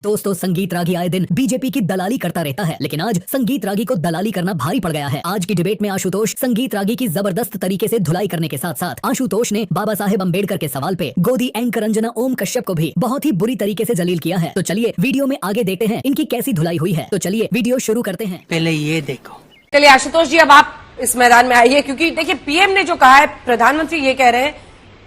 दोस्तों, संगीत रागी आए दिन बीजेपी की दलाली करता रहता है, लेकिन आज संगीत रागी को दलाली करना भारी पड़ गया है। आज की डिबेट में आशुतोष संगीत रागी की जबरदस्त तरीके से धुलाई करने के साथ साथ आशुतोष ने बाबा साहेब अम्बेडकर के सवाल पे गोदी एंकर रंजना ओम कश्यप को भी बहुत ही बुरी तरीके से जलील किया है। तो चलिए वीडियो में आगे देखते हैं इनकी कैसी धुलाई हुई है। तो चलिए वीडियो शुरू करते हैं। पहले ये देखो। चलिए आशुतोष जी, अब आप इस मैदान में आइए, क्योंकि देखिए पीएम ने जो कहा है, प्रधानमंत्री ये कह रहे हैं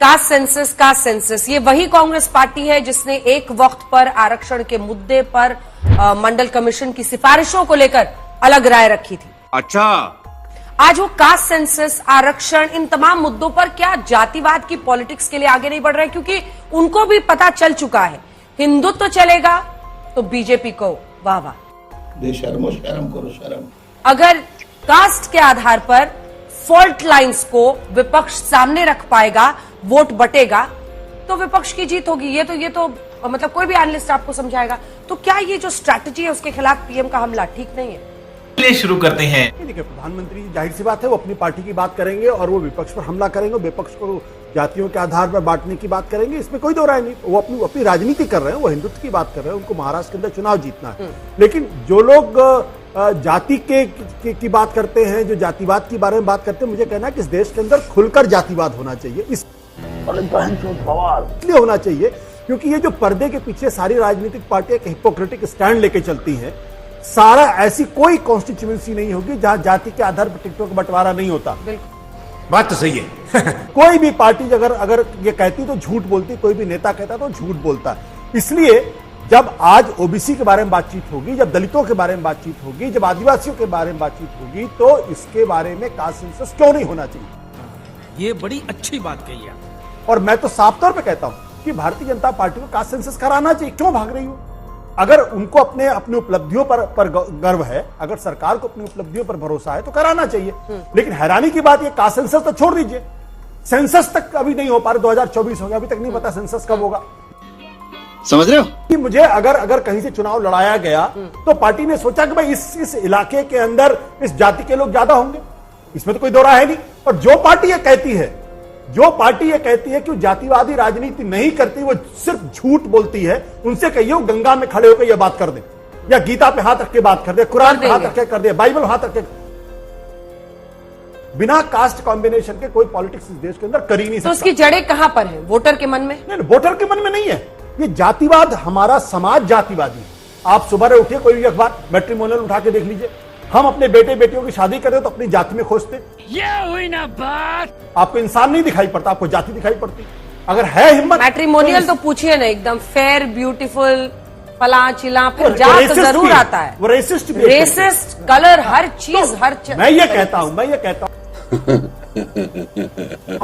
कास्ट सेंसस, ये वही कांग्रेस पार्टी है जिसने एक वक्त पर आरक्षण के मुद्दे पर मंडल कमीशन की सिफारिशों को लेकर अलग राय रखी थी। अच्छा, आज वो कास्ट सेंसस, आरक्षण, इन तमाम मुद्दों पर क्या जातिवाद की पॉलिटिक्स के लिए आगे नहीं बढ़ रहे? क्योंकि उनको भी पता चल चुका है हिंदुत्व तो चलेगा तो बीजेपी को वाह वाह। बेशर्मो शर्म करो शर्म। अगर कास्ट के आधार पर फॉल्ट लाइंस को विपक्ष सामने रख पाएगा, वोट बटेगा, तो विपक्ष की जीत होगी। ये तो मतलब कोई भी एनालिस्ट आपको समझाएगा। तो क्या ये जो स्ट्रैटेजी है उसके खिलाफ पीएम का हमला ठीक नहीं है? चलिए शुरू करते हैं। देखिए, प्रधानमंत्री जाहिर सी बात है वो अपनी पार्टी की बात करेंगे और वो विपक्ष पर हमला करेंगे, विपक्ष को जातियों के आधार पर बांटने की बात करेंगे, इसमें कोई दो राय नहीं। वो अपनी राजनीति कर रहे हैं, वो हिंदुत्व की बात कर रहे हैं, उनको महाराष्ट्र के अंदर चुनाव जीतना है। लेकिन जो लोग जाति की बात करते हैं, जो जातिवाद के बारे में बात करते हैं, मुझे कहना है कि इस देश के अंदर खुलकर जातिवाद होना चाहिए। इसलिए होना चाहिए क्योंकि ये जो पर्दे के पीछे सारी राजनीतिक पार्टियां एक हिपोक्रेटिक स्टैंड लेके चलती हैं, सारा ऐसी कोई कॉन्स्टिट्यूएंसी नहीं होगी जहां जाति के आधार पर टिकटों का बंटवारा नहीं होता। बात तो सही है। कोई भी पार्टी अगर ये कहती तो झूठ बोलती, कोई भी नेता कहता तो झूठ बोलता। इसलिए जब आज ओबीसी के बारे में बातचीत होगी, जब दलितों के बारे में बातचीत होगी, जब आदिवासियों के बारे में बातचीत होगी, तो इसके बारे में कास्ट सेंसस क्यों नहीं होना चाहिए? ये बड़ी अच्छी बात कही है। और मैं तो साफ तौर पे कहता हूं कि भारतीय जनता पार्टी को कास्ट सेंसस कराना चाहिए। क्यों भाग रही हो? अगर उनको अपनी उपलब्धियों पर गर्व है, अगर सरकार को अपनी उपलब्धियों पर भरोसा है तो कराना चाहिए। लेकिन हैरानी की बात, ये कास्ट सेंसस तो छोड़ दीजिए, सेंसस तक अभी नहीं हो पा रहा। 2024 हो गया, अभी तक नहीं पता सेंसस कब होगा। समझ रहे हो कि मुझे अगर कहीं से चुनाव लड़ाया गया तो पार्टी ने सोचा कि भाई इस इलाके के अंदर इस जाति के लोग ज्यादा होंगे, इसमें तो कोई दो राय है नहीं। और जो पार्टी ये कहती है कि वो जातिवादी राजनीति नहीं करती, वो सिर्फ झूठ बोलती है, उनसे कहिए वो गंगा में खड़े होकर ये बात कर दे, या गीता पे हाथ रख के बात कर दे, कुरान पे हाथ रख के कर दे, बाइबल हाथ रख के। बिना कास्ट कॉम्बिनेशन के कोई पॉलिटिक्स इस देश के अंदर कर ही नहीं सकता। तो उसकी जड़ें कहां पर है? वोटर के मन में? नहीं, वोटर के मन में नहीं है। ये जातिवाद, हमारा समाज जातिवादी है। आप सुबह उठिए, कोई भी अखबार मैट्रिमोनियल उठा के देख लीजिए, हम अपने बेटे बेटियों की शादी करते तो अपनी जाति में खोजते। ये हुई ना बात। आपको इंसान नहीं दिखाई पड़ता, आपको जाति दिखाई पड़ती। अगर है हिम्मत, मैट्रिमोनियल तो पूछिए ना, एकदम फेयर, ब्यूटीफुल, फला चिला, फिर जात जरूर आता है। वो रेसिस्ट, कलर, हर चीज, मैं ये कहता हूं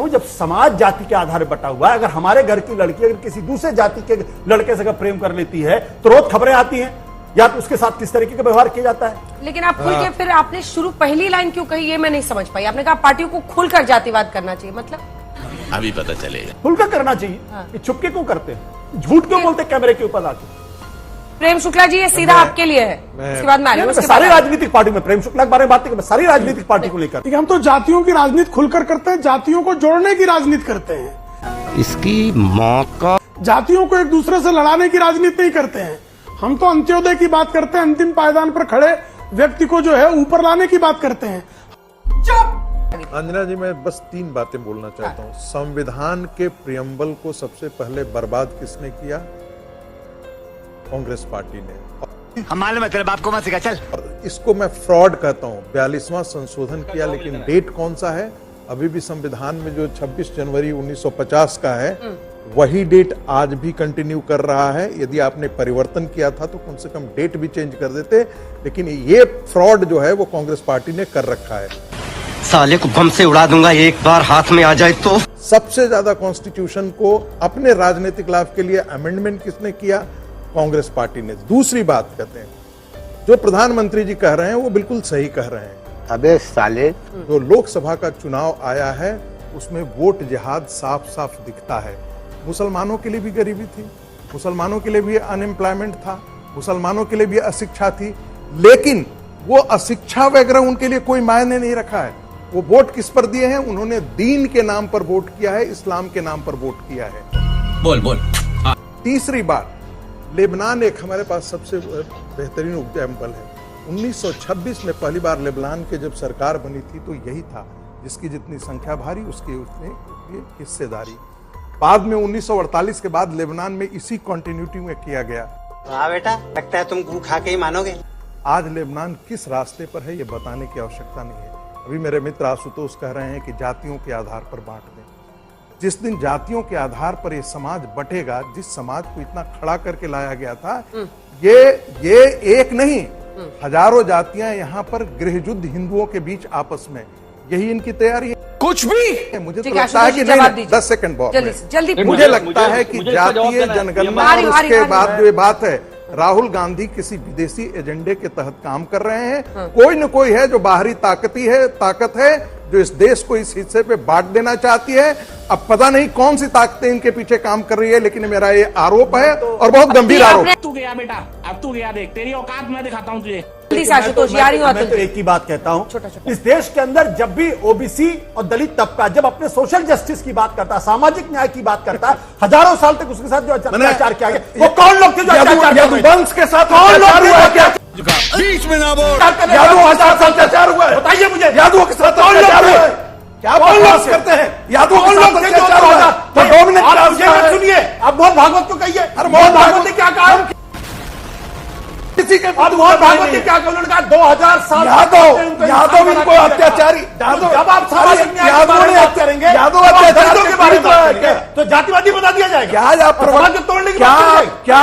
जब समाज जाति के आधार पर बटा हुआ है, अगर हमारे घर की लड़की अगर किसी दूसरे जाति के लड़के से अगर प्रेम कर लेती है तो रोज खबरें आती हैं, या तो उसके साथ किस तरीके का व्यवहार किया जाता है। लेकिन आप खुल के, फिर आपने पहली लाइन क्यों कही, ये मैं नहीं समझ पाई। आपने कहा पार्टियों को खुलकर जातिवाद करना चाहिए, मतलब अभी पता चलेगा। खुलकर करना चाहिए। ये छुपके क्यों करते हैं, झूठ क्यों बोलते कैमरे के ऊपर आके? प्रेम शुक्ला जी, ये सीधा आपके लिए है। उसके बाद मैं सारी राजनीतिक पार्टी में प्रेम शुक्ला के बारे में बात नहीं, सारी राजनीतिक पार्टी को लेकर। हम तो जातियों की राजनीति खुलकर करते हैं, जातियों को जोड़ने की राजनीति करते हैं। इसकी माँ का। जातियों को एक दूसरे से लड़ाने की राजनीति नहीं करते हैं। हम तो अंत्योदय की बात करते हैं, अंतिम पायदान पर खड़े व्यक्ति को जो है ऊपर लाने की बात करते हैं। अंजना जी, मैं बस 3 बातें बोलना चाहता हूँ। संविधान के प्रियम्बल को सबसे पहले बर्बाद किसने किया? कांग्रेस पार्टी ने। हमारे में तेरे बाप को मत सिखा, चल। इसको मैं फ्रॉड कहता हूँ। 42वां संशोधन किया, लेकिन डेट कौन सा है? अभी भी संविधान में जो 26 जनवरी 1950 का है, वही डेट आज भी कंटिन्यू कर रहा है। यदि आपने परिवर्तन किया था तो कम से कम डेट भी चेंज कर देते, लेकिन ये फ्रॉड जो है वो कांग्रेस पार्टी ने कर रखा है। साले को बम से उड़ा दूंगा एक बार हाथ में आ जाए तो। सबसे ज्यादा कॉन्स्टिट्यूशन को अपने राजनीतिक लाभ के लिए अमेंडमेंट किसने किया? कांग्रेस पार्टी ने। दूसरी बात कहते हैं, जो प्रधानमंत्री जी कह रहे हैं वो बिल्कुल सही कह रहे हैं। अबे साले, जो लोकसभा का चुनाव आया है उसमें वोट जिहाद साफ साफ दिखता है। मुसलमानों के लिए भी गरीबी थी, मुसलमानों के लिए भी अनएम्प्लॉयमेंट था, मुसलमानों के लिए भी अशिक्षा थी, लेकिन वो अशिक्षा वगैरह उनके लिए कोई मायने नहीं रखा है। वो वोट किस पर दिए हैं? उन्होंने दीन के नाम पर वोट किया है, इस्लाम के नाम पर वोट किया है। बोल। तीसरी बात, लेबनान एक हमारे पास सबसे बेहतरीन एग्जाम्पल है। 1926 में पहली बार लेबनान के जब सरकार बनी थी तो यही था, जिसकी जितनी संख्या भारी उसकी उतनी हिस्सेदारी। बाद में 1948 के बाद लेबनान में इसी कंटिन्यूटी में किया गया। हाँ बेटा, लगता है तुम गू खा के ही मानोगे। आज लेबनान किस रास्ते पर है ये बताने की आवश्यकता नहीं है। अभी मेरे मित्र आशुतोष कह रहे हैं कि जातियों के आधार पर बांट दें। जिस दिन जातियों के आधार पर ये समाज बटेगा, जिस समाज को इतना खड़ा करके लाया गया था, ये एक नहीं, हजारों जातियां यहाँ पर गृहयुद्ध हिंदुओं के बीच आपस में, यही इनकी तैयारी है। कुछ भी मुझे तो लगता है कि नहीं, 10 सेकंड बहुत जल्दी मुझे लगता है कि जातीय जनगणना और उसके बाद जो ये बात है, राहुल गांधी किसी विदेशी एजेंडे के तहत काम कर रहे हैं। कोई न कोई है जो बाहरी ताकत है जो इस देश को इस हिस्से पे बांट देना चाहती है। अब पता नहीं कौन सी ताकतें इनके पीछे काम कर रही है, लेकिन मेरा ये आरोप है और बहुत गंभीर आरोप। तू गया बेटा, अब तू गया, देख तेरी औकात मैं दिखाता हूँ तुझे। मैं तो एक ही बात कहता हूं, इस देश के अंदर जब भी ओबीसी और दलित तबका जब अपने सोशल जस्टिस की बात करता है, सामाजिक न्याय की बात करता है, हजारों साल तक उसके साथ जो अत्याचार किया गया, वो कौन लोग थे जो यदुवंश के साथ कौन लोग थे? बीच में ना बोल। यादव 1000 साल अत्याचार हुआ है, बताइए मुझे। यादवों के साथ अत्याचार हुआ है, क्या बकवास करते हैं? यादवों के साथ अत्याचार हुआ है, तो डोमिनेट क्लास का है। सुनिए, आप मोहन भागवत को कहिए। अरे मोहन भागवत ने क्या कहा? किसी के अब मोहन भागवत ने क्या कहा? उन्होंने कहा 2000 साल यादव इनको अत्याचारी, जब आप सामाजिक न्याय की बात करेंगे, यादव अत्याचार के बारे में बात करेंगे तो जातिवादी बता दिया जाएगा। क्या आप समाज को तोड़ने की बात करेंगे? क्या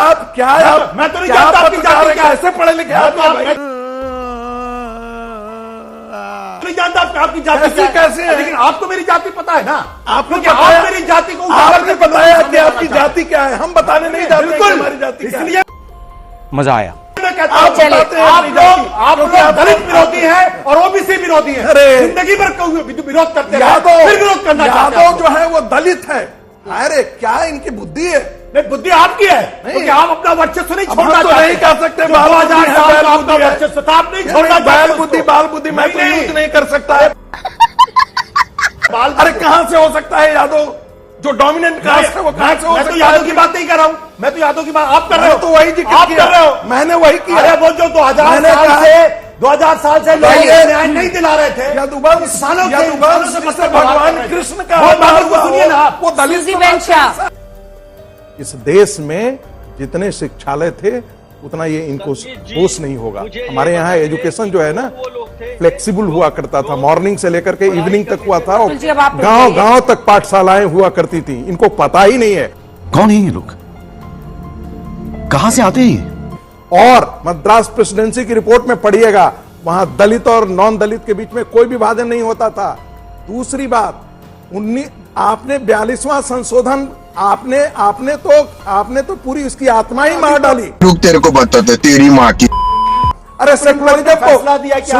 मैं तो नहीं जानता आपकी जाति क्या है। कैसे पढ़े लिखे नहीं जानता आपकी जाति कैसे कैसे है? लेकिन आपको मेरी जाति पता है ना। आपको आप मेरी जाति को आपने बताया कि आपकी जाति क्या है, हम बताने नहीं जाते बिल्कुल हमारी जाति क्या है। इसलिए मजा आया। मैं कहता हूं, आप लोग दलित विरोधी हैं और ओबीसी विरोधी हैं। जिंदगी भर विरोध करते हैं, फिर विरोध करना चाहते हैं। यादव जो है वो दलित है। अरे क्या इनकी बुद्धि है? नहीं, बुद्धि आपकी है, क्योंकि आप अपना वर्चस्व नहीं छोड़ना तो नहीं कर सकते। बाल बुद्धि बाल बुद्धि मैं तो यूज नहीं कर सकता है। अरे कहां से हो सकता है यादव? जो डोमिनेंट कास्ट है वो कहां से हो सकता है? मैं तो यादव की बात नहीं कर रहा हूं, मैं तो यादव की बात आप कर रहे हो। तो वही जिक्र आप किया, कर रहे हो, मैंने वही किया। अरे वो जो 2000 साल से लोग न्याय नहीं दिला रहे थे, यदुवंश भगवान कृष्ण का सुनिए ना आप, वो दलित। इस देश में जितने शिक्षालय थे उतना ये इनको होश नहीं होगा। हमारे यहाँ एजुकेशन जो है ना फ्लेक्सिबल हुआ करता था, मॉर्निंग से लेकर के इवनिंग तक हुआ था, और गांव तक पाठशालाएं हुआ करती थी। इनको पता ही नहीं है कौन है ये लोग, कहां से आते हैं? और मद्रास प्रेसिडेंसी की रिपोर्ट में पढ़िएगा, वहां दलित और नॉन दलित के बीच में कोई विभाजन नहीं होता था। दूसरी बात, आपने 42वां संशोधन आपने तो पूरी उसकी आत्मा ही मार डाली। लोग तेरे को बताते तेरी माँ की। अरे सेक्युलरिज्म फैसला दिया कि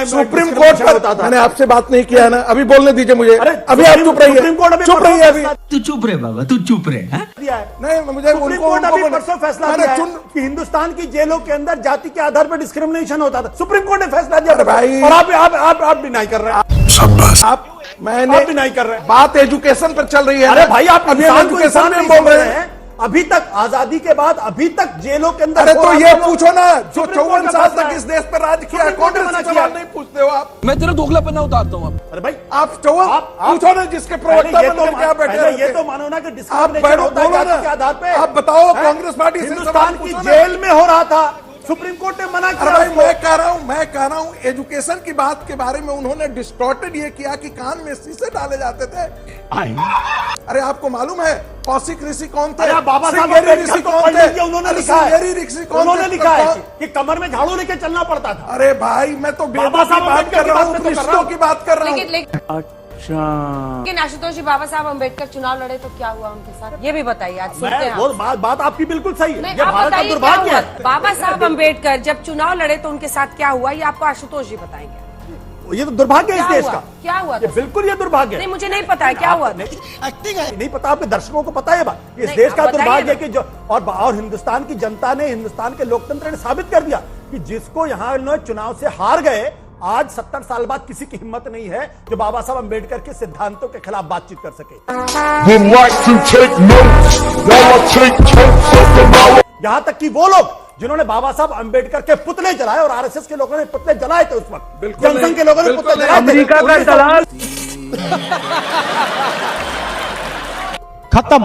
सुप्रीम कोर्ट पर मैंने आपसे बात नहीं किया है ना, अभी बोलने दीजिए मुझे। अभी आप चुप रहिए, चुप रहिए अभी। तू चुप रहे बाबा, तू चुप रहे। नहीं, मुझे सुप्रीम कोर्ट अभी परसों फैसला दिया है कि हिंदुस्तान की जेलों के अंदर जाति के आधार पर डिस्क्रिमिनेशन होता था। सुप्रीम कोर्ट ने फैसला दिया भाई, और आप डिनाई कर रहे हैं। मैंने भी नहीं कर रहे। बात एजुकेशन पर चल रही है। अरे भाई, आप एजुकेशन में बोल रहे हैं। अभी तक आजादी के बाद अभी तक जेलों के अंदर। अरे तो ये पूछो ना, जो 54 साल तक इस देश पर राज किया, कौन से सवाल नहीं पूछते हो आप? मैं तेरा दोगलापना उतारता हूँ। अरे भाई, आप पूछो ना, जिसके प्रवक्ता बनकर क्या बैठे। ये तो मानो ना कि डिस्क्रिमिनेशन होता है जाति के आधार पे। आप बताओ, कांग्रेस पार्टी हिंदुस्तान की जेल में हो रहा था, सुप्रीम कोर्ट ने मना किया। भाई मैं कह रहा हूं एजुकेशन की बात के बारे में उन्होंने डिस्टॉर्टेड ये किया कि कान में शीशे डाले जाते थे। अरे आपको मालूम है कौशिक ऋषि कौन थे? बाबा साहब ऋषि कौन थे? उन्होंने लिखा है कि कमर में झाड़ू लेके चलना पड़ता था। अरे भाई, मैं तो बाबा साहब बात कर रहा हूँ, रिश्तों की बात कर रहा हूँ। लेकिन आशुतोष जी, बाबा साहब अम्बेडकर चुनाव लड़े तो क्या हुआ उनके साथ, ये भी बताइए। आज सुनते हैं। वो बात आपकी बिल्कुल सही है। ये भारत का दुर्भाग्य है। बाबा साहब अम्बेडकर जब चुनाव लड़े तो उनके साथ क्या हुआ, ये आपको आशुतोष जी बताएंगे। ये तो दुर्भाग्य है इस देश का। क्या हुआ? बिल्कुल ये दुर्भाग्य है। नहीं, मुझे नहीं पता है क्या हुआ। नहीं पता, आपके दर्शकों को पता है बात। इस देश का दुर्भाग्य है कि जो और हिंदुस्तान की जनता ने, हिंदुस्तान के लोकतंत्र ने साबित कर दिया कि जिसको यहाँ चुनाव से हार गए, आज 70 साल बाद किसी की हिम्मत नहीं है जो बाबा साहब अम्बेडकर के सिद्धांतों के खिलाफ बातचीत कर सके। यहां तक कि वो लोग जिन्होंने बाबा साहब अंबेडकर के पुतले जलाए और आरएसएस के लोगों ने पुतले जलाए थे उस वक्त, जनसंघ के लोगों ने पुतले जलाए थे। अमेरिका का दलाल खत्म।